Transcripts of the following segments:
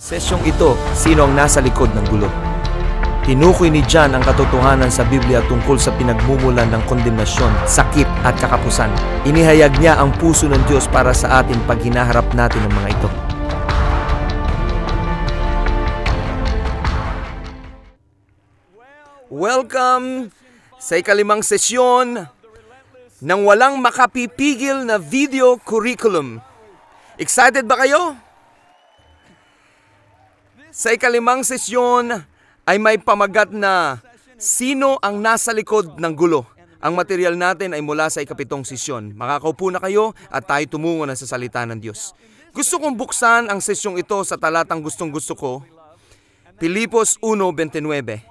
Sa sesyong ito, sino ang nasa likod ng gulo? Tinukoy ni John ang katotohanan sa Biblia tungkol sa pinagmumulan ng kondemnasyon, sakit at kakapusan. Inihayag niya ang puso ng Diyos para sa atin pag hinaharap natin ang mga ito. Welcome sa ikalimang sesyon ng walang makapipigil na video curriculum. Excited ba kayo? Sa ikalimang sesyon ay may pamagat na sino ang nasa likod ng gulo. Ang material natin ay mula sa ikapitong sesyon. Makakaupo na kayo at tayo tumungo na sa salita ng Diyos. Gusto kong buksan ang sesyong ito sa talatang gustong-gusto ko, Filipos 1:29.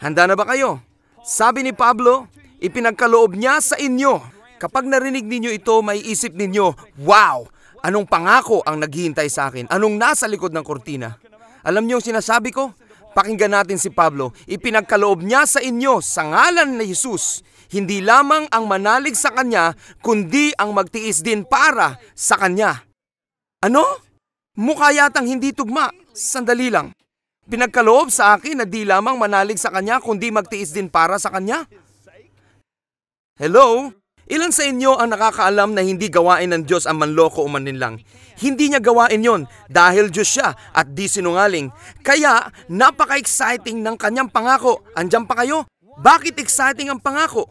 Handa na ba kayo? Sabi ni Pablo, ipinagkaloob niya sa inyo. Kapag narinig ninyo ito, may isip ninyo, wow! Anong pangako ang naghihintay sa akin? Anong nasa likod ng kortina? Alam niyo ang sinasabi ko? Pakinggan natin si Pablo. Ipinagkaloob niya sa inyo sa ngalan ni Jesus, hindi lamang ang manalig sa Kanya, kundi ang magtiis din para sa Kanya. Ano? Mukha yatang hindi tugma. Sandali lang. Pinagkaloob sa akin na di lamang manalig sa Kanya, kundi magtiis din para sa Kanya? Hello? Ilan sa inyo ang nakakaalam na hindi gawain ng Diyos ang manloko o maninlang? Hindi niya gawain yon dahil Diyos siya at di sinungaling. Kaya napaka-exciting ng Kanyang pangako. Andiyan pa kayo? Bakit exciting ang pangako?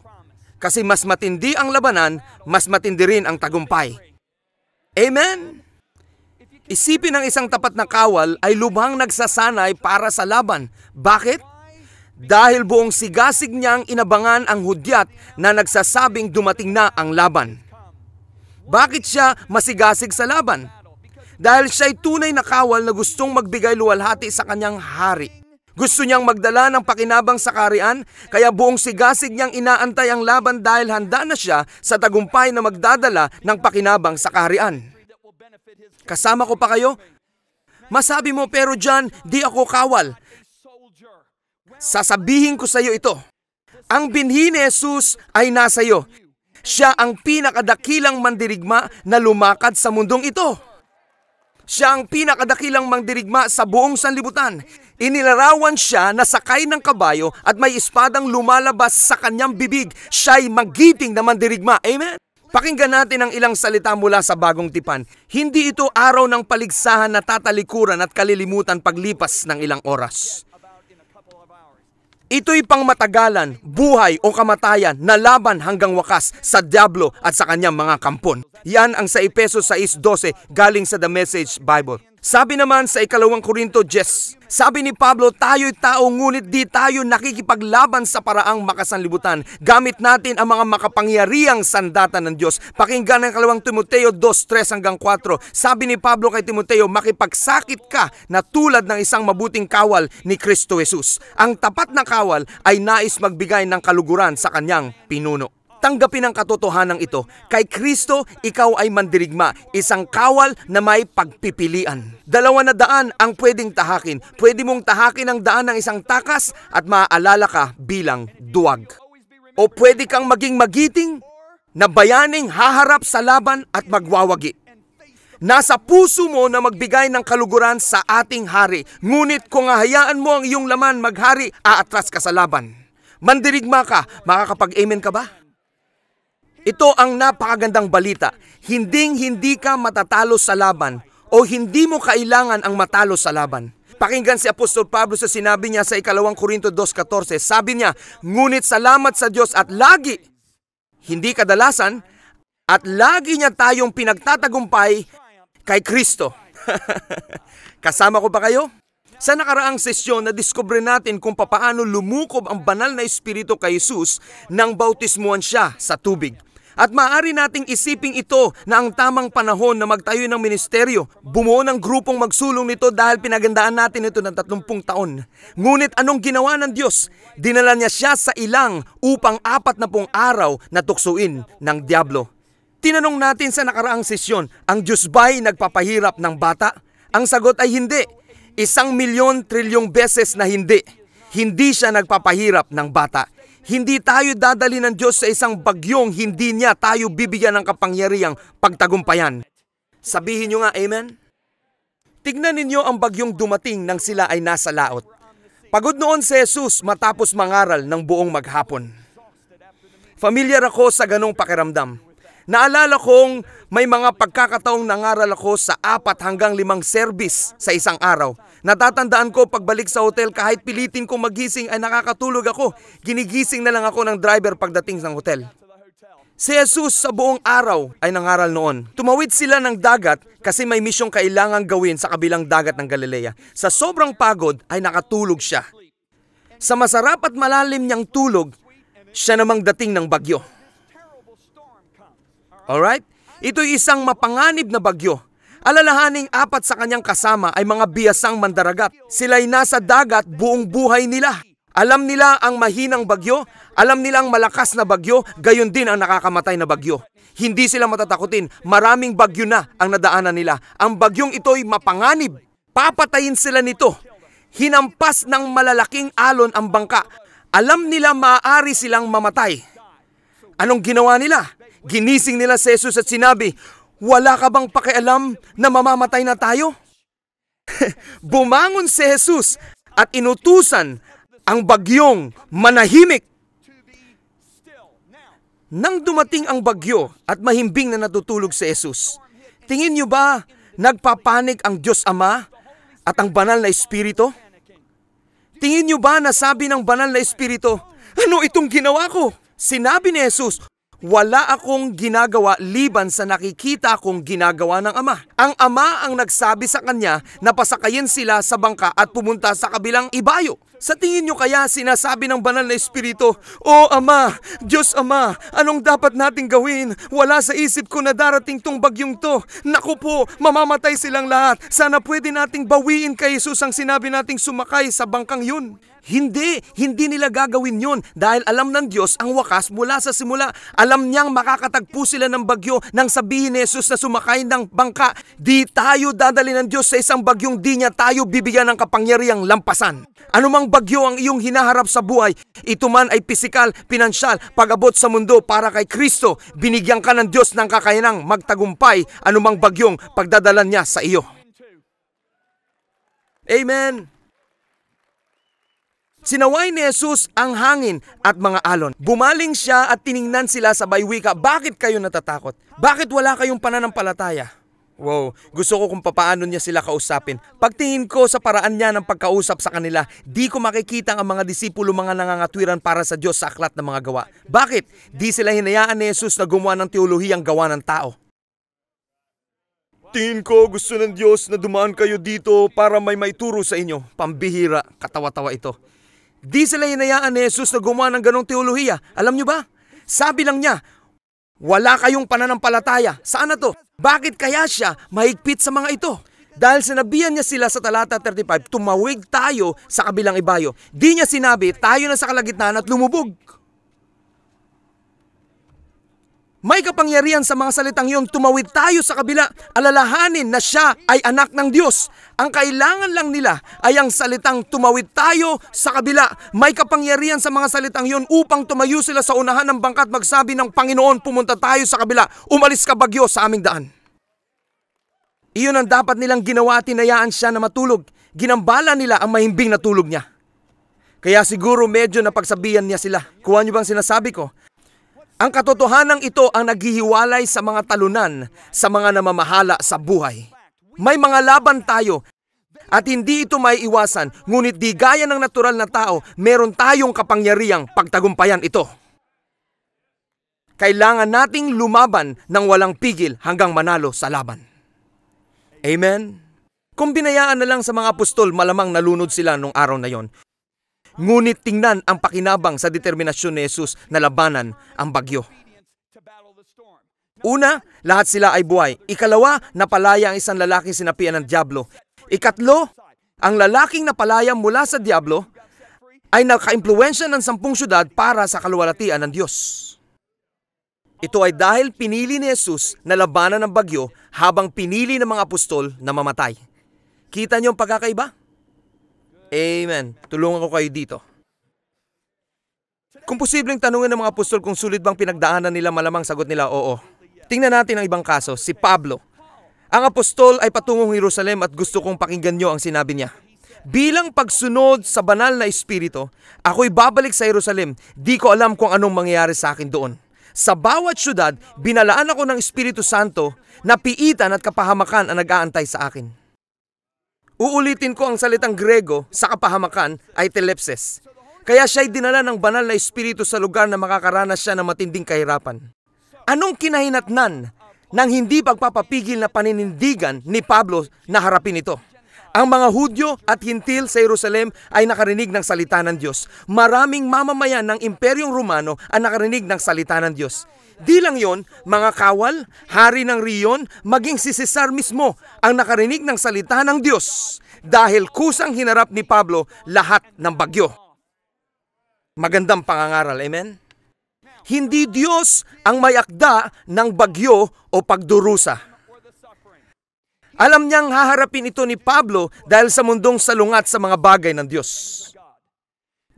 Kasi mas matindi ang labanan, mas matindi rin ang tagumpay. Amen? Isipin ng isang tapat na kawal ay lubhang nagsasanay para sa laban. Bakit? Dahil buong sigasig niyang inabangan ang hudyat na nagsasabing dumating na ang laban. Bakit siya masigasig sa laban? Dahil siya'y tunay na kawal na gustong magbigay luwalhati sa kanyang hari. Gusto niyang magdala ng pakinabang sa kaharian, kaya buong sigasig niyang inaantay ang laban dahil handa na siya sa tagumpay na magdadala ng pakinabang sa kaharian. Kasama ko pa kayo? Masabi mo, pero John, di ako kawal. Sasabihin ko sa iyo ito. Ang binhi ni Jesus ay nasa iyo. Siya ang pinakadakilang mandirigma na lumakad sa mundong ito. Siya ang pinakadakilang mandirigma sa buong sanlibutan. Inilarawan siya na sakay ng kabayo at may espadang lumalabas sa kanyang bibig. Siya'y magiting na mandirigma. Amen? Pakinggan natin ang ilang salita mula sa Bagong Tipan. Hindi ito araw ng paligsahan na tatalikuran at kalilimutan paglipas ng ilang oras. Ito'y pangmatagalan, buhay o kamatayan na laban hanggang wakas sa dyablo at sa kanyang mga kampon. Yan ang sa Efesos 6:12 galing sa The Message Bible. Sabi naman sa 2 Korinto 10, sabi ni Pablo, tayo'y tao ngunit di tayo nakikipaglaban sa paraang makasanlibutan. Gamit natin ang mga makapangyarihang sandata ng Diyos. Pakinggan ang 2 Timoteo 2:3-4. Sabi ni Pablo kay Timoteo, makipagsakit ka na tulad ng isang mabuting kawal ni Kristo Jesus. Ang tapat na kawal ay nais magbigay ng kaluguran sa kanyang pinuno. Tanggapin ang katotohanan ito. Kay Kristo, ikaw ay mandirigma, isang kawal na may pagpipilian. Dalawa na daan ang pwedeng tahakin. Pwede mong tahakin ang daan ng isang takas at maaalala ka bilang duwag. O pwede kang maging magiting na bayaning haharap sa laban at magwawagi. Nasa puso mo na magbigay ng kaluguran sa ating hari. Ngunit kung hahayaan mo ang iyong laman maghari, aatras ka sa laban. Mandirigma ka, makakapag-amen ka ba? Ito ang napakagandang balita. Hinding-hindi ka matatalo sa laban o hindi mo kailangan ang matalo sa laban. Pakinggan si Apostol Pablo sa sinabi niya sa 2 Korinto 2:14. Sabi niya, ngunit salamat sa Diyos at lagi, hindi kadalasan, at lagi niya tayong pinagtatagumpay kay Kristo. Kasama ko ba kayo? Sa nakaraang sesyon, nadiskubre natin kung papaano lumukob ang banal na espiritu kay Jesus nang bautismuhan siya sa tubig. At maaari nating isiping ito na ang tamang panahon na magtayo ng ministeryo. Bumuo ng grupong magsulong nito dahil pinagandaan natin ito ng 30 taon. Ngunit anong ginawa ng Diyos? Dinala niya siya sa ilang upang 40 araw na tuksuin ng dyablo. Tinanong natin sa nakaraang sesyon, ang Diyos ba'y nagpapahirap ng bata? Ang sagot ay hindi. 1,000,000 trilyong beses na hindi. Hindi siya nagpapahirap ng bata. Hindi tayo dadali ng Diyos sa isang bagyong hindi niya tayo bibigyan ng kapangyarihang pagtagumpayan. Sabihin nyo nga, amen? Tignan ninyo ang bagyong dumating nang sila ay nasa laot. Pagod noon si Jesus matapos mangaral ng buong maghapon. Familiar ako sa ganong pakiramdam. Naalala kong may mga pagkakataong nangaral ako sa 4 hanggang 5 service sa isang araw. Natatandaan ko pagbalik sa hotel kahit pilitin kong magising ay nakakatulog ako. Ginigising na lang ako ng driver pagdating ng hotel. Si Jesus sa buong araw ay nangaral noon. Tumawid sila ng dagat kasi may misyong kailangang gawin sa kabilang dagat ng Galilea. Sa sobrang pagod ay nakatulog siya. Sa masarap at malalim niyang tulog, siya namang dating ng bagyo. Alright? Ito'y isang mapanganib na bagyo. Alalahaning 4 sa kanyang kasama ay mga biyasang mandaragat. Sila'y nasa dagat buong buhay nila. Alam nila ang mahinang bagyo, alam nila ang malakas na bagyo, gayon din ang nakakamatay na bagyo. Hindi sila matatakutin, maraming bagyo na ang nadaanan nila. Ang bagyong ito'y mapanganib, papatayin sila nito. Hinampas ng malalaking alon ang bangka. Alam nila maaari silang mamatay. Anong ginawa nila? Ginising nila si Jesus at sinabi, "Wala ka bang pakialam na mamamatay na tayo?" Bumangon si Jesus at inutusan ang bagyong manahimik. Nang dumating ang bagyo at mahimbing na natutulog si Jesus, tingin niyo ba nagpapanik ang Diyos Ama at ang banal na Espiritu? Tingin niyo ba na sabi ng banal na Espiritu, "Ano itong ginawa ko?" Sinabi ni Jesus, "Wala akong ginagawa liban sa nakikita kong ginagawa ng Ama." Ang Ama ang nagsabi sa kanya na pasakayin sila sa bangka at pumunta sa kabilang ibayo. Sa tingin nyo kaya sinasabi ng banal na Espiritu, "O Ama, Diyos Ama, anong dapat nating gawin? Wala sa isip ko na darating tong bagyong to. Naku po, mamamatay silang lahat. Sana pwede nating bawiin kay Jesus ang sinabi nating sumakay sa bangkang yun." Hindi nila gagawin yun dahil alam ng Diyos ang wakas mula sa simula. Alam niyang makakatagpo sila ng bagyo nang sabihin ni Jesus na sumakay ng bangka. Di tayo dadali ng Diyos sa isang bagyong di niya tayo bibigyan ng kapangyarihang lampasan. Anumang bagyo ang iyong hinaharap sa buhay, ito man ay pisikal, pinansyal, pag-abot sa mundo para kay Kristo, binigyan ka ng Diyos ng kakayanang magtagumpay anumang bagyong pagdadalan niya sa iyo. Amen. Sinaway ni Jesus ang hangin at mga alon. Bumaling siya at tiningnan sila sa baywika. "Bakit kayo natatakot? Bakit wala kayong pananampalataya?" Wow, gusto ko kung papaano niya sila kausapin. Pagtingin ko sa paraan niya ng pagkausap sa kanila, di ko makikita ang mga disipulo mga nangangatwiran para sa Diyos sa aklat ng mga gawa. Bakit? Di sila hinayaan ni Jesus na gumawa ng teolohiyang gawa ng tao. "Tingin ko gusto ng Diyos na dumaan kayo dito para may maituro sa inyo." Pambihira, katawa-tawa ito. Di sila hinayaan ni Jesus na gumawa ng ganong teolohiya. Alam nyo ba? Sabi lang niya, "Wala kayong pananampalataya." Saan na to? Bakit kaya siya mahigpit sa mga ito? Dahil sinabihan niya sila sa talata 35, tumawid tayo sa kabilang ibayo. Di niya sinabi, tayo na sa kalagitnaan at lumubog. May kapangyarihan sa mga salitang yun, tumawid tayo sa kabila, alalahanin na siya ay anak ng Diyos. Ang kailangan lang nila ay ang salitang tumawid tayo sa kabila. May kapangyarihan sa mga salitang yun upang tumayo sila sa unahan ng bangka at magsabi ng Panginoon, pumunta tayo sa kabila, umalis ka bagyo sa aming daan. Iyon ang dapat nilang ginawa at tinayaan siya na matulog. Ginambala nila ang mahimbing na tulog niya. Kaya siguro medyo napagsabihan niya sila. Kuha niyo bang sinasabi ko? Ang katotohanan ito ang naghihiwalay sa mga talunan, sa mga namamahala sa buhay. May mga laban tayo at hindi ito may iwasan, ngunit di gaya ng natural na tao, meron tayong kapangyarihang pagtagumpayan ito. Kailangan nating lumaban ng walang pigil hanggang manalo sa laban. Amen? Kung binayaan na lang sa mga apostol, malamang nalunod sila nung araw na yon. Ngunit tingnan ang pakinabang sa determinasyon ni Jesus na labanan ang bagyo. Una, lahat sila ay buhay. Ikalawa, napalaya ang isang lalaking sinapian ng dyablo. Ikatlo, ang lalaking napalaya mula sa dyablo ay nakaimpluwensya ng 10 syudad para sa kaluwalhatian ng Diyos. Ito ay dahil pinili ni Jesus na labanan ng bagyo habang pinili ng mga apostol na mamatay. Kita niyo ang pagkakaiba? Amen. Tulungan ko kayo dito. Kung posibleng tanungin ng mga apostol kung sulit bang pinagdaanan nila, malamang sagot nila, oo. Tingnan natin ang ibang kaso, si Pablo. Ang apostol ay patungong Jerusalem at gusto kong pakinggan nyo ang sinabi niya. Bilang pagsunod sa banal na espiritu, ako'y babalik sa Jerusalem. Di ko alam kung anong mangyayari sa akin doon. Sa bawat syudad, binalaan ako ng Espiritu Santo na piitan at kapahamakan ang nag-aantay sa akin. Uulitin ko ang salitang Grego sa kapahamakan ay telepses. Kaya siya'y dinala ng banal na espiritu sa lugar na makakaranas siya ng matinding kahirapan. Anong kinahinatnan ng hindi pagpapapigil na paninindigan ni Pablo na harapin ito? Ang mga Hudyo at Hintil sa Jerusalem ay nakarinig ng salita ng Diyos. Maraming mamamayan ng Imperyong Romano ang nakarinig ng salita ng Diyos. Di lang yon, mga kawal, hari ng riyon, maging si Cesar mismo ang nakarinig ng salita ng Diyos dahil kusang hinarap ni Pablo lahat ng bagyo. Magandang pangangaral, amen? Hindi Diyos ang may akda ng bagyo o pagdurusa. Alam niyang haharapin ito ni Pablo dahil sa mundong salungat sa mga bagay ng Diyos.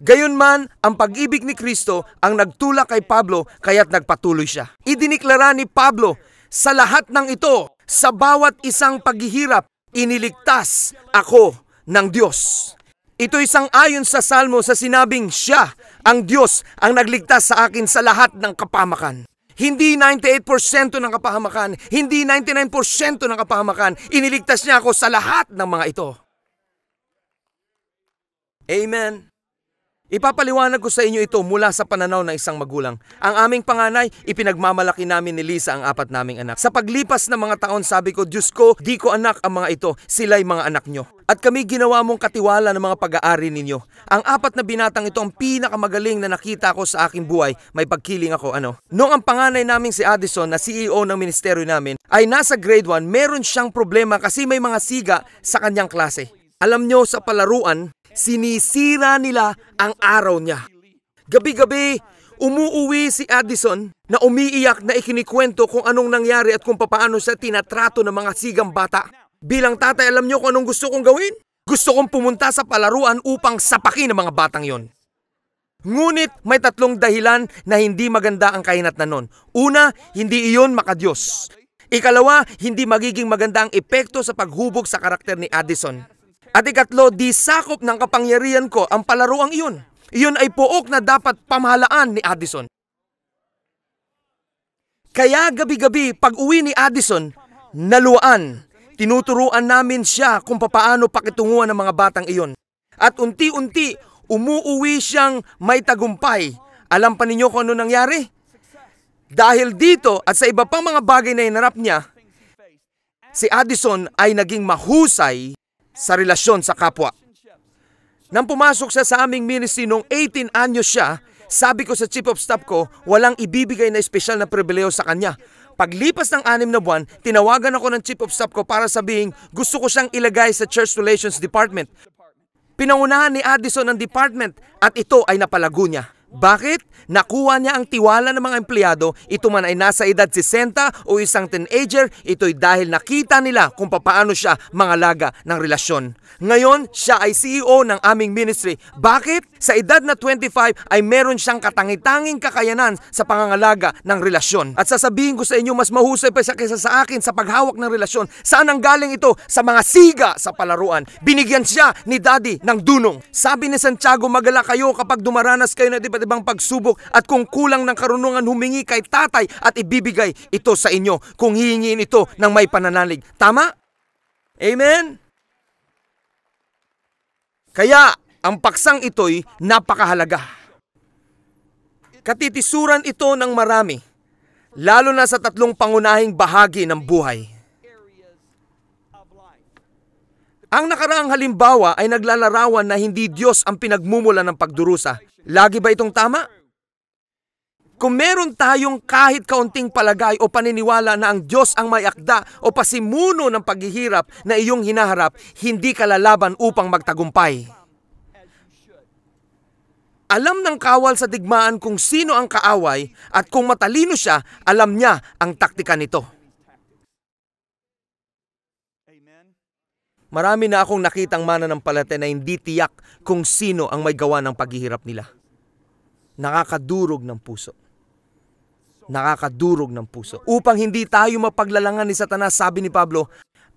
Gayunman, ang pag-ibig ni Kristo ang nagtulak kay Pablo kaya't nagpatuloy siya. Idiniklara ni Pablo, sa lahat ng ito, sa bawat isang paghihirap, iniligtas ako ng Diyos. Ito isang ayon sa Salmo sa sinabing siya, ang Diyos, ang nagligtas sa akin sa lahat ng kapahamakan. Hindi 98% ng kapahamakan, hindi 99% ng kapahamakan, iniligtas niya ako sa lahat ng mga ito. Amen. Ipapaliwanag ko sa inyo ito mula sa pananaw ng isang magulang. Ang aming panganay, ipinagmamalaki namin ni Lisa ang 4 naming anak. Sa paglipas ng mga taon, sabi ko, Diyos ko, di ko anak ang mga ito, sila'y mga anak nyo. At kami ginawa mong katiwala ng mga pag-aari ninyo. Ang 4 na binatang ito ang pinakamagaling na nakita ko sa aking buhay. May pagkiling ako, Noong ang panganay naming si Addison na CEO ng ministeryo namin ay nasa grade 1, meron siyang problema kasi may mga siga sa kanyang klase. Alam nyo, sa palaruan, sinisira nila ang araw niya. Gabi-gabi, umuuwi si Addison na umiiyak na ikinikwento kung anong nangyari at kung paano siya tinatrato ng mga sigang bata. Bilang tatay, alam niyo kung anong gusto kong gawin? Gusto kong pumunta sa palaruan upang sapakin ang mga batang yon. Ngunit may 3 dahilan na hindi maganda ang kahinatnan nun. Una, hindi iyon makadiyos. Ikalawa, hindi magiging maganda ang epekto sa paghubog sa karakter ni Addison. At ikatlo, di sakop ng kapangyarihan ko ang palaruang iyon. Iyon ay pook na dapat pamahalaan ni Addison. Kaya gabi-gabi, pag uwi ni Addison, naluan. Tinuturuan namin siya kung paano pakitunguhan ng mga batang iyon. At unti-unti, umuuwi siyang may tagumpay. Alam pa ninyo kung ano nangyari? Dahil dito at sa iba pang mga bagay na hinarap niya, si Addison ay naging mahusay sa relasyon sa kapwa. Nang pumasok siya sa aming ministry noong 18 anyos siya, sabi ko sa chief of staff ko, walang ibibigay na espesyal na pribileyo sa kanya. Paglipas ng 6 na buwan, tinawagan ako ng chief of staff ko para sabihin gusto ko siyang ilagay sa Church Relations Department. Pinangunahan ni Addison ang department at ito ay napalago niya. Bakit? Nakuha niya ang tiwala ng mga empleyado, ito man ay nasa edad 60 o isang teenager, ito'y dahil nakita nila kung paano siya mangalaga ng relasyon. Ngayon, siya ay CEO ng aming ministry. Bakit? Sa edad na 25 ay meron siyang katangitanging kakayanan sa pangangalaga ng relasyon. At sasabihin ko sa inyo, mas mahusay pa siya kaysa sa akin sa paghawak ng relasyon. Saan ang galing ito? Sa mga siga sa palaruan. Binigyan siya ni Daddy ng dunong. Sabi ni Santiago, magala kayo kapag dumaranas kayo ng iba't ibang pagsubok at kung kulang ng karunungan humingi kay tatay at ibibigay ito sa inyo kung hihingin ito ng may pananalig. Tama? Amen? Kaya, ang paksang ito'y napakahalaga. Katitisuran ito ng marami, lalo na sa 3 pangunahing bahagi ng buhay. Ang nakaraang halimbawa ay naglalarawan na hindi Diyos ang pinagmumula ng pagdurusa. Lagi ba itong tama? Kung meron tayong kahit kaunting palagay o paniniwala na ang Diyos ang may akda o pasimuno ng paghihirap na iyong hinaharap, hindi ka lalaban upang magtagumpay. Alam ng kawal sa digmaan kung sino ang kaaway at kung matalino siya, alam niya ang taktika nito. Marami na akong nakitang mananampalataya na hindi tiyak kung sino ang may gawa ng paghihirap nila. Nakakadurog ng puso. nakakadurog ng puso. Upang hindi tayo mapaglalangan ni Satanas, sabi ni Pablo,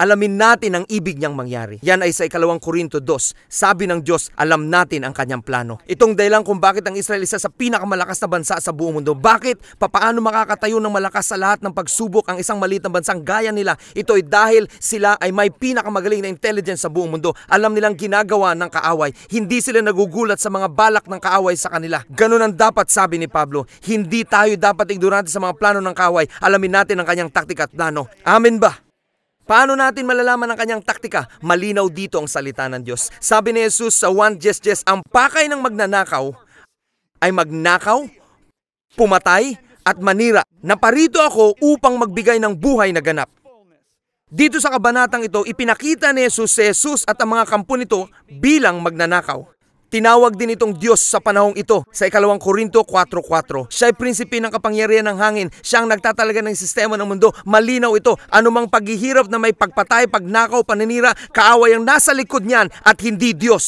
alamin natin ang ibig niyang mangyari. Yan ay sa 2 Korinto 2. Sabi ng Diyos, alam natin ang kanyang plano. Itong dahilan kung bakit ang Israel isa sa pinakamalakas na bansa sa buong mundo. Bakit? Papaano makakatayo ng malakas sa lahat ng pagsubok ang isang maliit na bansang gaya nila? Ito ay dahil sila ay may pinakamagaling na intelligence sa buong mundo. Alam nilang ginagawa ng kaaway. Hindi sila nagugulat sa mga balak ng kaaway sa kanila. Ganun ang dapat, sabi ni Pablo. Hindi tayo dapat ignorante sa mga plano ng kaaway. Alamin natin ang kanyang taktika at plano. Amen ba? Paano natin malalaman ang kanyang taktika? Malinaw dito ang salita ng Diyos. Sabi ni Jesus sa 1:10, ang pakay ng magnanakaw ay magnakaw, pumatay, at manira. Naparito ako upang magbigay ng buhay na ganap. Dito sa kabanatang ito, ipinakita ni Jesus si Jesus at ang mga kampo nito bilang magnanakaw. Tinawag din itong Diyos sa panahong ito sa 2 Korinto 4:4. Siya ay prinsipe ng kapangyarihan ng hangin. Siya ang nagtatalaga ng sistema ng mundo. Malinaw ito. Anumang paghihirap na may pagpatay, pagnakaw, paninira, kaaway ang nasa likod niyan at hindi Diyos.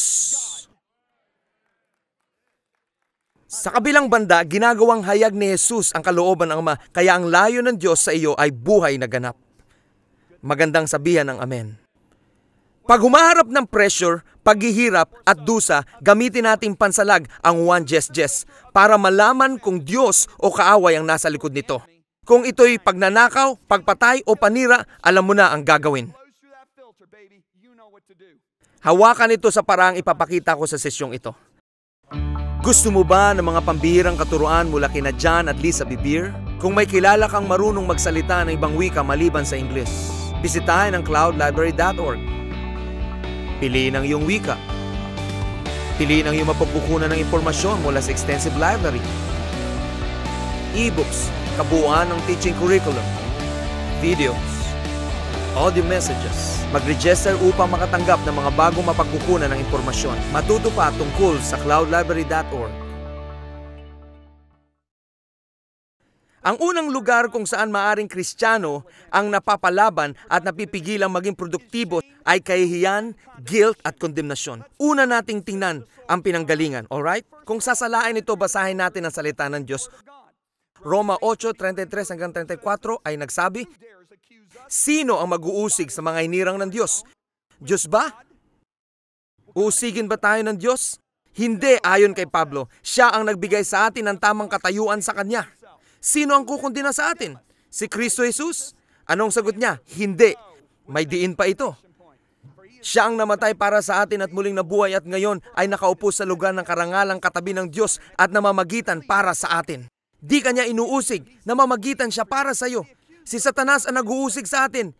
Sa kabilang banda, ginagawang hayag ni Jesus ang kalooban ng Ama. Kaya ang layo ng Diyos sa iyo ay buhay na ganap. Magandang sabihan ng Amen. Pag humaharap ng pressure, paghihirap at dusa, gamitin nating pansalag ang 1:10 para malaman kung Diyos o kaaway ang nasa likod nito. Kung ito'y pagnanakaw, pagpatay o panira, alam mo na ang gagawin. Hawakan ito sa paraang ipapakita ko sa sesyong ito. Gusto mo ba ng mga pambihirang katuruan mula kina John at Lisa Bibir? Kung may kilala kang marunong magsalita ng ibang wika maliban sa Ingles, bisitahin ang cloudlibrary.org. Piliin ang iyong wika. Piliin ang iyong mapagkukunan ng impormasyon mula sa extensive library. E-books, kabuuan ng teaching curriculum, videos, audio messages. Mag-register upang makatanggap ng mga bagong mapagkukunan ng impormasyon. Matuto pa tungkol sa cloudlibrary.org. Ang unang lugar kung saan maaring Kristiyano ang napapalaban at napipigilang maging produktibo ay kahihiyan, guilt at kondemnasyon. Una nating tingnan ang pinanggalingan, alright? Kung sasalain ito, basahin natin ang salita ng Diyos. Roma 8:33-34 ay nagsabi, sino ang mag-uusig sa mga hinirang ng Diyos? Diyos ba? Uusigin ba tayo ng Diyos? Hindi, ayon kay Pablo. Siya ang nagbigay sa atin ng tamang katayuan sa Kanya. Sino ang kukundina sa atin? Si Kristo Jesus? Anong sagot niya? Hindi. May diin pa ito. Siya ang namatay para sa atin at muling nabuhay at ngayon ay nakaupo sa lugar ng karangalang katabi ng Diyos at namamagitan para sa atin. Di kanya inuusig, namamagitan siya para sa iyo. Si Satanas ang nag-uusig sa atin.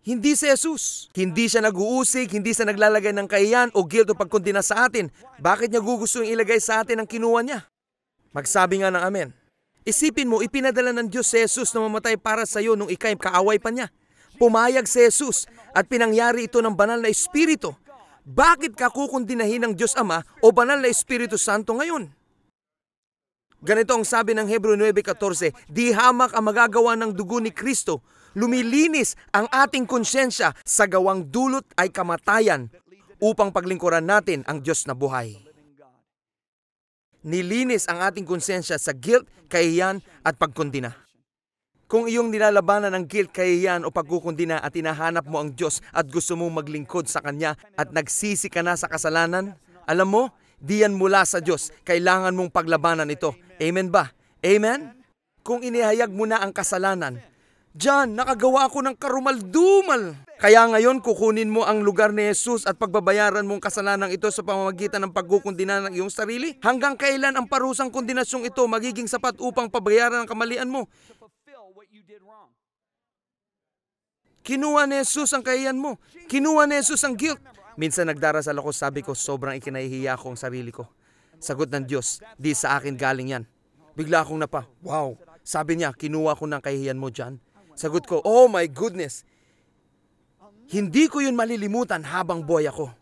Hindi si Jesus. Hindi siya nag-uusig, hindi siya naglalagay ng kahiyan o guilt o pagkundina sa atin. Bakit niya gugustuhin ilagay sa atin ang kinuha niya? Magsabi nga ng amen. Isipin mo, ipinadala ng Diyos si Jesus na mamatay para sa iyo nung ika'y kaaway pa niya. Pumayag si Jesus at pinangyari ito ng banal na Espiritu. Bakit ka kukundinahin ng Diyos Ama o banal na Espiritu Santo ngayon? Ganito ang sabi ng Hebreo 9:14, di hamak ang magagawa ng dugo ni Kristo. Lumilinis ang ating konsyensya sa gawang dulot ay kamatayan upang paglingkuran natin ang Diyos na buhay. Nilinis ang ating konsensya sa guilt, kahihiyan at pagkundina. Kung iyong nilalabanan ng guilt, kahihiyan o pagkukundina at hinahanap mo ang Diyos at gusto mong maglingkod sa Kanya at nagsisi ka na sa kasalanan, alam mo, diyan mula sa Diyos. Kailangan mong paglabanan ito. Amen ba? Amen? Kung inihayag mo na ang kasalanan, John, nakagawa ako ng karumaldumal. Kaya ngayon kukunin mo ang lugar ni Jesus at pagbabayaran mong kasalanan ito sa pamamagitan ng pagkukundina ng iyong sarili? Hanggang kailan ang parusang kondinasyong ito magiging sapat upang pabayaran ang kamalian mo? Kinuha ni Jesus ang kahiyan mo. Kinuha ni Jesus ang guilt. Minsan nagdarasal ako, sabi ko, sobrang ikinahihiya ko ang sarili ko. Sagot ng Diyos, di sa akin galing yan. Bigla akong wow. Sabi niya, kinuha ko ng kahihiyan mo, John. Sagot ko, oh my goodness. Hindi ko yun malilimutan habang buhay ako.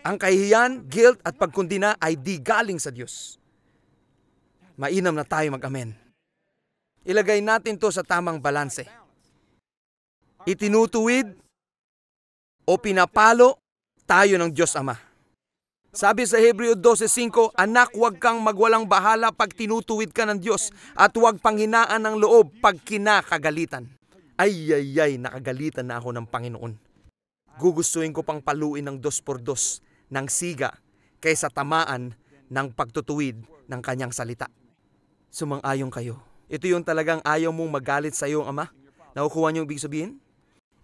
Ang kahihiyan, guilt at pagkundina ay di galing sa Diyos. Mainam na tayo mag-amen. Ilagay natin to sa tamang balanse. Itinutuwid o pinapalo tayo ng Diyos Ama. Sabi sa Hebreo 12:5, anak, huwag kang magwalang bahala pag tinutuwid ka ng Diyos at huwag panghinaan ng loob pag kinakagalitan. Ay, nakagalitan na ako ng Panginoon. Gugustuhin ko pang paluin ng 2x2 ng siga kaysa tamaan ng pagtutuwid ng kanyang salita. Sumang-ayon kayo. Ito yung talagang ayaw mong magalit sa iyong ama? Nakukuha niyo ibig sabihin?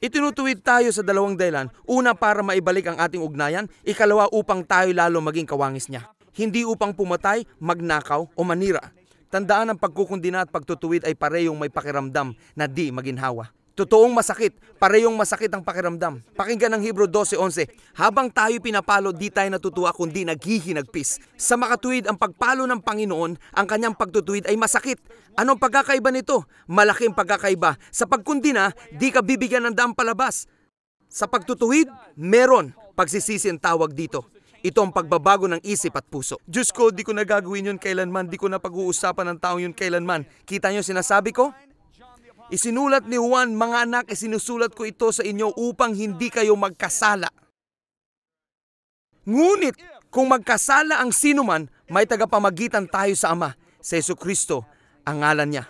Itinutuwid tayo sa dalawang dahilan. Una, para maibalik ang ating ugnayan. Ikalawa, upang tayo lalo maging kawangis niya. Hindi upang pumatay, magnakaw o manira. Tandaan, ang pagkukundina at pagtutuwid ay parehong may pakiramdam na di maginhawa. Totoong masakit, parehong masakit ang pakiramdam. Pakinggan ang Hebreo 12:11. Habang tayo pinapalo, di tayo natutuwa kundi naghihinagpis. Sa makatuwid ang pagpalo ng Panginoon, ang kanyang pagtutuwid ay masakit. Anong pagkakaiba nito? Malaking pagkakaiba. Sa pagkundina, di ka bibigyan ng daang palabas. Sa pagtutuwid, meron. Pagsisisi ang tawag dito. Ito ang pagbabago ng isip at puso. Diyos ko, di ko na gagawin yun kailanman. Di ko na pag-uusapan ng taong yun kailanman. Kita niyo sinasabi ko? Isinulat ni Juan, mga anak, isinusulat ko ito sa inyo upang hindi kayo magkasala. Ngunit, kung magkasala ang sinuman, may tagapamagitan tayo sa Ama, sa Jesucristo, ang ngalan niya.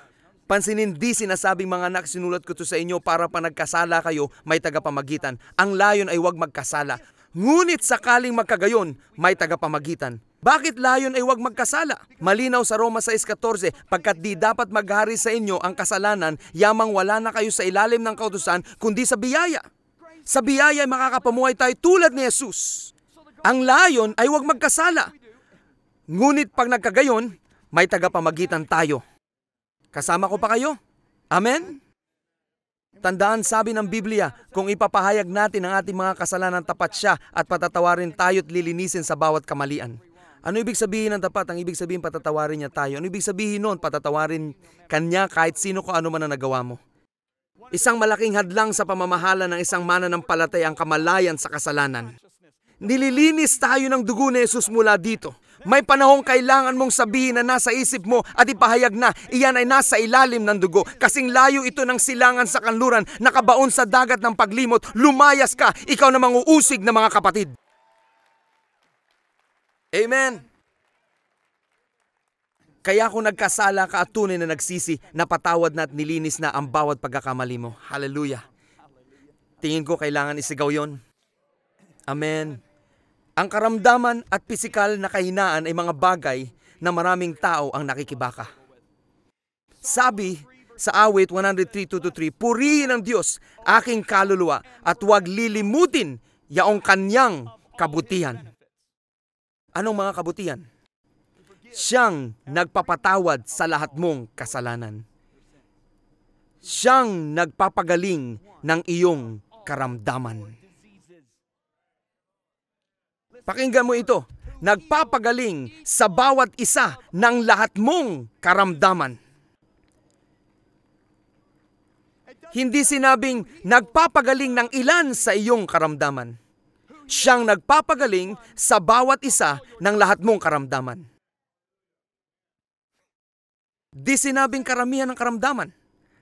Pansinin, di sinasabing mga anak, sinulat ko ito sa inyo para pa nagkasala kayo, may tagapamagitan. Ang layon ay huwag magkasala. Ngunit sakaling magkagayon, may tagapamagitan. Bakit layon ay huwag magkasala? Malinaw sa Roma 6:14, pagkat di dapat maghari sa inyo ang kasalanan, yamang wala na kayo sa ilalim ng kautusan, kundi sa biyaya. Sa biyaya ay makakapamuhay tayo tulad ni Jesus. Ang layon ay huwag magkasala. Ngunit pag nagkagayon, may tagapamagitan tayo. Kasama ko pa kayo? Amen? Tandaan, sabi ng Biblia, kung ipapahayag natin ang ating mga kasalanan, tapat siya at patatawarin tayo at lilinisin sa bawat kamalian. Ano ibig sabihin ng tapat? Ang ibig sabihin, patatawarin niya tayo. Ano ibig sabihin nun? Patatawarin kanya kahit sino ko ano man ang nagawa mo. Isang malaking hadlang sa pamamahala ng isang mananampalataya ang kamalayan sa kasalanan. Nililinis tayo ng dugo ni Jesus mula dito. May panahong kailangan mong sabihin na nasa isip mo at ipahayag na iyan ay nasa ilalim ng dugo. Kasing layo ito ng silangan sa kanluran, nakabaon sa dagat ng paglimot, lumayas ka, ikaw na manguusig na mga kapatid. Amen. Kaya kung nagkasala ka at tunay na nagsisi, napatawad na at nilinis na ang bawat pagkakamali mo. Hallelujah. Tingin ko kailangan isigaw yon. Amen. Ang karamdaman at pisikal na kahinaan ay mga bagay na maraming tao ang nakikibaka. Sabi sa awit 103:2-3, purihin ang Diyos, aking kaluluwa, at huwag lilimutin yaong kanyang kabutihan. Anong mga kabutihan? Siyang nagpapatawad sa lahat mong kasalanan. Siyang nagpapagaling ng iyong karamdaman. Pakinggan mo ito, nagpapagaling sa bawat isa ng lahat mong karamdaman. Hindi sinabing nagpapagaling ng ilan sa iyong karamdaman. Siyang nagpapagaling sa bawat isa ng lahat mong karamdaman. Di sinabing karamihan ng karamdaman,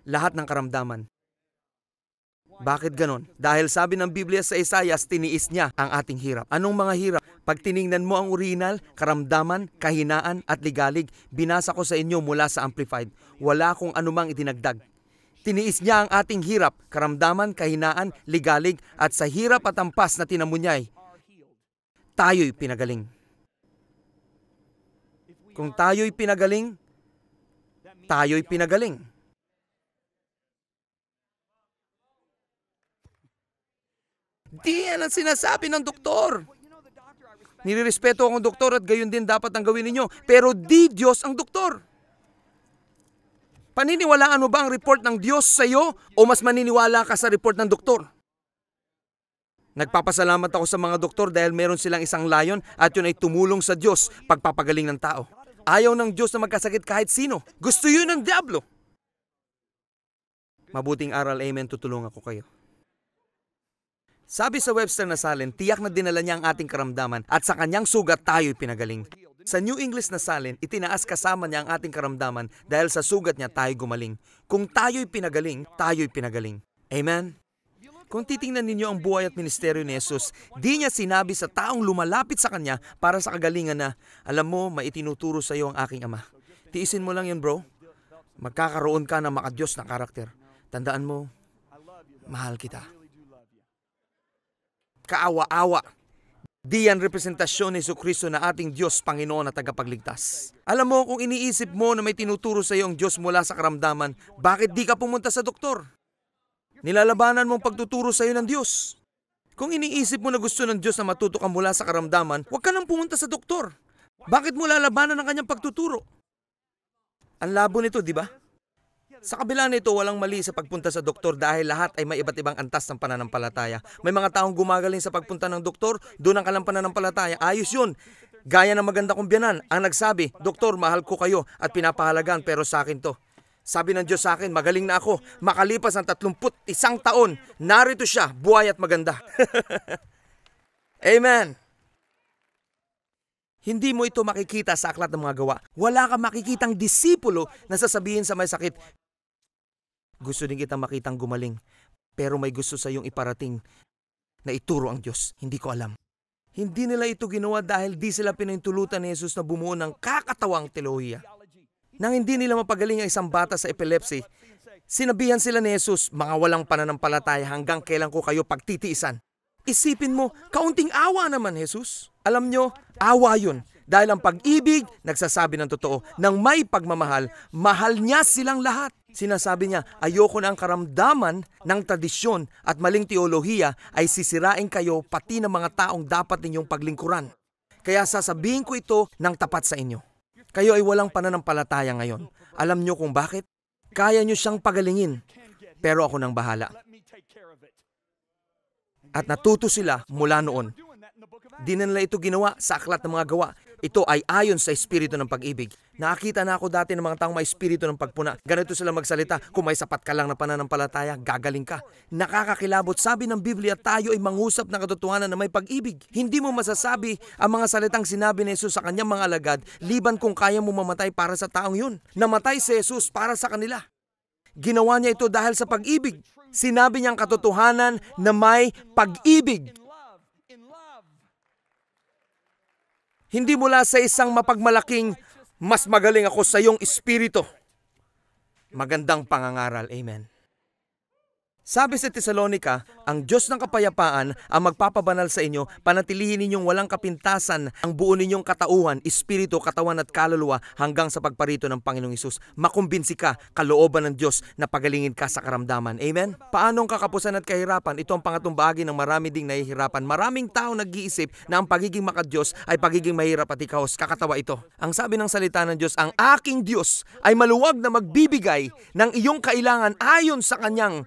lahat ng karamdaman. Bakit ganon? Dahil sabi ng Biblia sa Isaias, tiniis niya ang ating hirap. Anong mga hirap? Pag tiningnan mo ang original, karamdaman, kahinaan at ligalig, binasa ko sa inyo mula sa Amplified. Wala akong anumang itinagdag. Tiniis niya ang ating hirap, karamdaman, kahinaan, ligalig, at sa hirap at ampas na tinamo niya, tayo'y pinagaling. Kung tayo'y pinagaling, tayo'y pinagaling. Di yan ang sinasabi ng doktor. Nilirespeto akong doktor at gayon din dapat ang gawin ninyo. Pero di Diyos ang doktor. Paniniwalaan mo ba ang report ng Diyos sa iyo o mas maniniwala ka sa report ng doktor? Nagpapasalamat ako sa mga doktor dahil meron silang isang layon at yun ay tumulong sa Diyos pagpapagaling ng tao. Ayaw ng Diyos na magkasakit kahit sino. Gusto yun ng diablo. Mabuting aral, amen, tutulungan ko kayo. Sabi sa Webster na salin, tiyak na dinala niya ang ating karamdaman at sa kanyang sugat tayo'y pinagaling. Sa New English na salin, itinaas kasama niya ang ating karamdaman dahil sa sugat niya tayo gumaling. Kung tayo'y pinagaling, tayo'y pinagaling. Amen? Kung titingnan ninyo ang buhay at ministeryo ni Jesus, di niya sinabi sa taong lumalapit sa kanya para sa kagalingan na, alam mo, may itinuturo sa iyo ang aking Ama. Tiisin mo lang yun, bro. Magkakaroon ka ng makadiyos na karakter. Tandaan mo, mahal kita. Kaawa-awa. Di yan representasyon ni Jesucristo na ating Diyos, Panginoon at tagapagligtas. Alam mo, kung iniisip mo na may tinuturo sa iyo ang Diyos mula sa karamdaman, bakit di ka pumunta sa doktor? Nilalabanan mong pagtuturo sa iyo ng Diyos. Kung iniisip mo na gusto ng Diyos na matuto ka mula sa karamdaman, huwag ka nang pumunta sa doktor. Bakit mo lalabanan ang kanyang pagtuturo? Ang labo nito, di ba? Sa kabila nito, walang mali sa pagpunta sa doktor dahil lahat ay may iba't ibang antas ng pananampalataya. May mga taong gumagaling sa pagpunta ng doktor, doon ang kalang pananampalataya. Ayos yun. Gaya ng maganda kong biyanan, ang nagsabi, Doktor, mahal ko kayo at pinapahalagan pero sa akin to. Sabi ng Diyos sa akin, magaling na ako. Makalipas ang 31 taon, narito siya, buhay at maganda. Amen. Hindi mo ito makikita sa aklat ng mga gawa. Wala kang makikitang disipulo na sasabihin sa may sakit, gusto din kitang makitang gumaling, pero may gusto sa iyong iparating na ituro ang Diyos. Hindi ko alam. Hindi nila ito ginawa dahil di sila pinahintulutan ni Jesus na bumuo ng kakatawang teolohiya. Nang hindi nila mapagaling ang isang bata sa epilepsy, sinabihan sila ni Jesus, mga walang pananampalataya, hanggang kailan ko kayo pagtitiisan? Isipin mo, kaunting awa naman, Jesus. Alam nyo, awa yun. Dahil ang pag-ibig, nagsasabi ng totoo, nang may pagmamahal, mahal niya silang lahat. Sinasabi niya, ayoko na ang karamdaman ng tradisyon at maling teolohiya ay sisirain kayo pati ng mga taong dapat ninyong paglingkuran. Kaya sasabihin ko ito ng tapat sa inyo. Kayo ay walang pananampalataya ngayon. Alam nyo kung bakit? Kaya nyo siyang pagalingin, pero ako nang bahala. At natuto sila mula noon. Di na nila ito ginawa sa aklat ng mga gawa. Ito ay ayon sa espiritu ng pag-ibig. Nakakita na ako dati ng mga taong may espiritu ng pagpuna. Ganito sila magsalita, kung may sapat ka lang na pananampalataya, gagaling ka. Nakakakilabot, sabi ng Biblia, tayo ay mangusap ng katotohanan na may pag-ibig. Hindi mo masasabi ang mga salitang sinabi ni Jesus sa kanyang mga alagad, liban kung kaya mo mamatay para sa taong yun. Namatay si Jesus para sa kanila. Ginawa niya ito dahil sa pag-ibig. Sinabi niyang katotohanan na may pag-ibig. Hindi mula sa isang mapagmalaking, mas magaling ako sa iyong espiritu. Magandang pangangaral. Amen. Sabi sa Tesalonica, ang Diyos ng kapayapaan ang magpapabanal sa inyo, panatilihin ninyong walang kapintasan ang buo ninyong katauhan, espiritu, katawan at kaluluwa hanggang sa pagparito ng Panginoong Hesus. Makumbinsi ka, kalooban ng Diyos na pagalingin ka sa karamdaman. Amen? Paano ang kakapusan at kahirapan? Ito ang pangatong bahagi ng marami ding nahihirapan. Maraming tao nag-iisip na ang pagiging makadiyos ay pagiging mahirap at ikahos. Kakatawa ito. Ang sabi ng salita ng Diyos, ang aking Diyos ay maluwag na magbibigay ng iyong kailangan ayon sa kanyang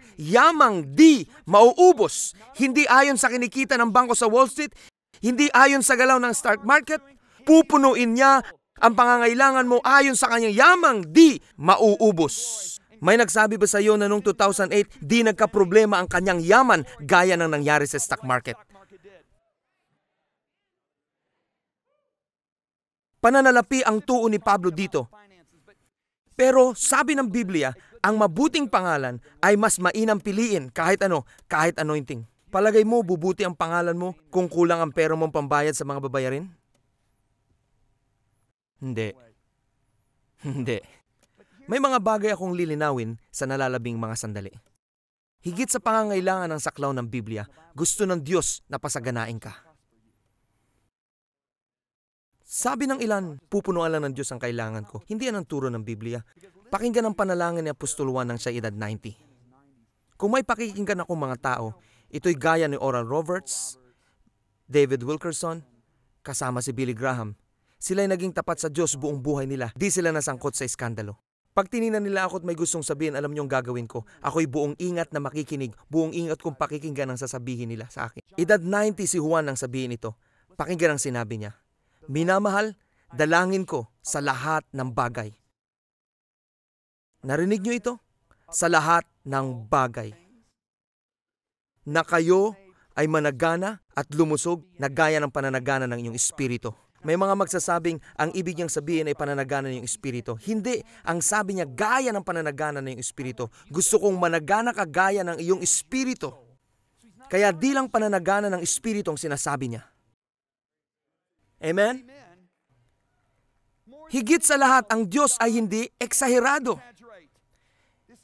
yamang di mauubos. Hindi ayon sa kinikita ng bangko sa Wall Street, hindi ayon sa galaw ng stock market. Pupunuin niya ang pangangailangan mo ayon sa kanyang yamang di mauubos. May nagsabi ba sa iyo na noong 2008, di nagka-problema ang kanyang yaman gaya ng nangyari sa stock market? Pananalapi ang tuon ni Pablo dito. Pero sabi ng Biblia, ang mabuting pangalan ay mas mainam piliin kahit ano, kahit anointing. Palagay mo, bubuti ang pangalan mo kung kulang ang pera mong pambayad sa mga babayarin? Hindi. Hindi. May mga bagay akong lilinawin sa nalalabing mga sandali. Higit sa pangangailangan ng saklaw ng Biblia, gusto ng Diyos na pasaganain ka. Sabi ng ilan, pupunuan lang ng Diyos ang kailangan ko. Hindi yan ang turo ng Biblia. Pakinggan ang panalangin ni Apostol Juan nang siya edad 90. Kung may pakikinggan akong mga tao, ito'y gaya ni Oral Roberts, David Wilkerson, kasama si Billy Graham. Sila'y naging tapat sa Diyos buong buhay nila. Di sila nasangkot sa iskandalo. Pag tiningnan nila ako at may gustong sabihin, alam niyong gagawin ko. Ako'y buong ingat na makikinig, buong ingat kung pakikinggan ang sasabihin nila sa akin. Edad 90 si Juan nang sabihin ito. Pakinggan ang sinabi niya. Minamahal, dalangin ko sa lahat ng bagay. Narinig niyo ito? Sa lahat ng bagay. Na kayo ay managana at lumusog na gaya ng pananagana ng inyong espiritu. May mga magsasabing ang ibig niyang sabihin ay pananagana ng iyong espiritu. Hindi, ang sabi niya gaya ng pananagana ng iyong espiritu. Gusto kong managana ka gaya ng iyong espiritu. Kaya di lang pananagana ng Espiritu ang sinasabi niya. Amen? Higit sa lahat, ang Diyos ay hindi eksaherado.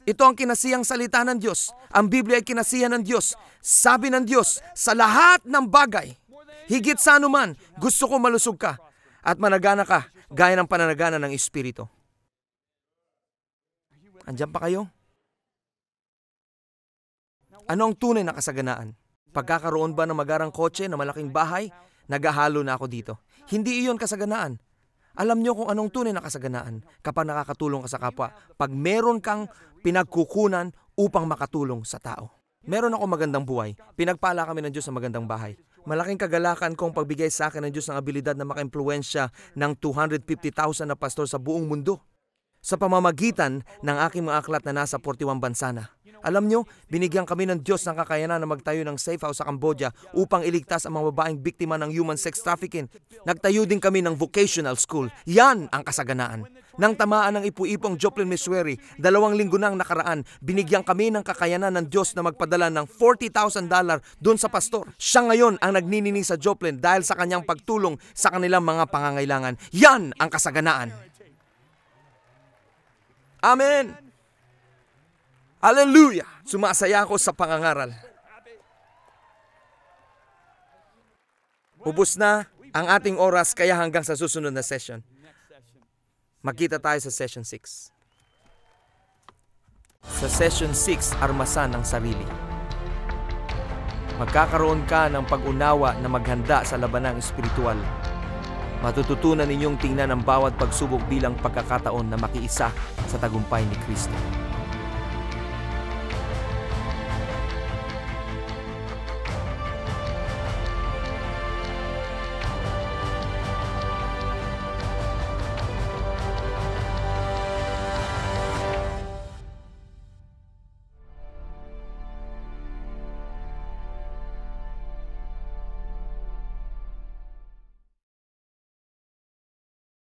Ito ang kinasiyang salita ng Diyos. Ang Biblia ay kinasiya ng Diyos. Sabi ng Diyos, sa lahat ng bagay, higit sa anuman, gusto ko malusog ka at managana ka gaya ng pananagana ng Espiritu. Andiyan pa kayo? Ano ang tunay na kasaganaan? Pagkakaroon ba ng magarang kotse na malaking bahay? Naghahalo na ako dito. Hindi iyon kasaganaan. Alam niyo kung anong tunay na kasaganaan kapag nakakatulong ka sa kapwa. Pag meron kang pinagkukunan upang makatulong sa tao. Meron ako magandang buhay. Pinagpala kami ng Diyos sa magandang bahay. Malaking kagalakan kong pagbigay sa akin ng Diyos ng abilidad na maka-impluwensya ng 250,000 na pastor sa buong mundo. Sa pamamagitan ng aking mga aklat na nasa 41 bansa na. Alam nyo, binigyan kami ng Diyos ng kakayanan na magtayo ng safe house sa Cambodia upang iligtas ang mga babaeng biktima ng human sex trafficking. Nagtayo din kami ng vocational school. Yan ang kasaganaan. Nang tamaan ng ipu-ipong Joplin, Missouri, 2 linggo nang nakaraan, binigyan kami ng kakayanan ng Diyos na magpadala ng $40,000 doon sa pastor. Siya ngayon ang nagniningning sa Joplin dahil sa kanyang pagtulong sa kanilang mga pangangailangan. Yan ang kasaganaan. Amen! Hallelujah! Sumasaya ako sa pangangaral. Ubus na ang ating oras kaya hanggang sa susunod na session. Magkita tayo sa session 6. Sa session 6, armasan ang sarili. Magkakaroon ka ng pag-unawa na maghanda sa labanang espiritual. Matututunan ninyong tingnan ang bawat pagsubok bilang pagkakataon na makiisa sa tagumpay ni Kristo.